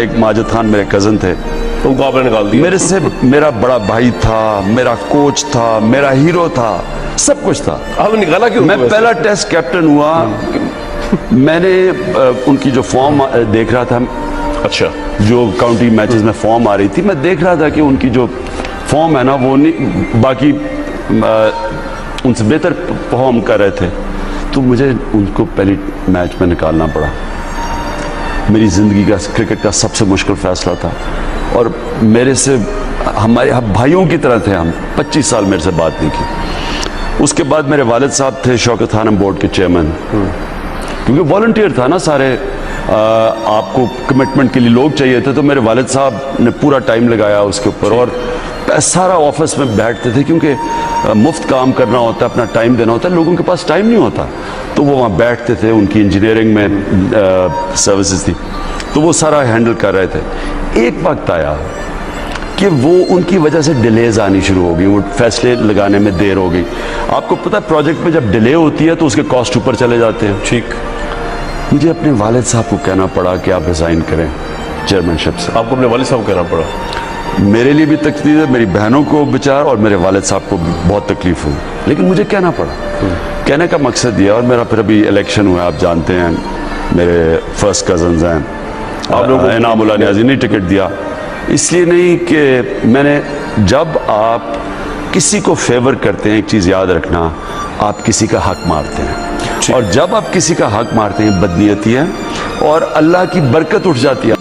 ایک ماجد خان میرے کزن تھے, ان کو آپ نے نکال دیا. میرے سے میرا بڑا بھائی تھا, میرا کوچ تھا, میرا ہیرو تھا, سب کچھ تھا. آپ نے نکالا کیوں؟ میں پہلا ٹیسٹ کیپٹن ہوا. میں نے ان کی جو فارم دیکھ رہا تھا, اچھا, جو کاؤنٹی میچز میں فارم آ رہی تھی, میں دیکھ رہا تھا کہ ان کی جو فارم ہے نا وہ نہیں, باقی ان سے بہتر پرفارم کر رہے تھے. تو مجھے ان کو پہلی میچ میں نکالنا پڑا. میری زندگی کا کرکٹ کا سب سے مشکل فیصلہ تھا, اور میرے سے ہمارے بھائیوں کی طرح تھے ہم. 25 سال میرے سے بات نہیں کی. اس کے بعد میرے والد صاحب تھے شوکت خانم بورڈ کے چیئرمین, کیونکہ والنٹیئر تھا نا سارے, آپ کو کمٹمنٹ کے لیے لوگ چاہیے تھے, تو میرے والد صاحب نے پورا ٹائم لگایا اس کے اوپر, اور سارا آفس میں بیٹھتے تھے, کیونکہ مفت کام کرنا ہوتا ہے, اپنا ٹائم دینا ہوتا ہے, لوگوں کے پاس ٹائم نہیں ہوتا, تو وہ وہاں بیٹھتے تھے. ان کی انجینئرنگ میں سروسز تھی, تو وہ سارا ہینڈل کر رہے تھے. ایک وقت آیا کہ وہ ان کی وجہ سے ڈیلیز آنی شروع ہو گئی, وہ فیصلے لگانے میں دیر ہو گئی. آپ کو پتہ ہے پروجیکٹ میں جب ڈیلے ہوتی ہے تو اس کے کاسٹ اوپر چلے جاتے ہیں. ٹھیک. مجھے اپنے والد صاحب کو کہنا پڑا کہ آپ ریزائن کریں چیئرمین شپ سے. آپ کو اپنے والد صاحب کو کہنا پڑا؟ میرے لیے بھی تکلیف ہے, میری بہنوں کو بچار, اور میرے والد صاحب کو بہت تکلیف ہوئی, لیکن مجھے کہنا پڑا. کہنے کا مقصد یہ, اور میرا پھر ابھی الیکشن ہوا, آپ جانتے ہیں, میرے فرسٹ کزنز ہیں, آپ لوگوں کو انعام اللہ نیازی نے ٹکٹ دیا. اس لیے نہیں کہ میں نے, جب آپ کسی کو فیور کرتے ہیں, ایک چیز یاد رکھنا, آپ کسی کا حق مارتے ہیں, اور جب آپ کسی کا حق مارتے ہیں بدنیتی ہے, اور اللہ کی برکت اٹھ جاتی ہے.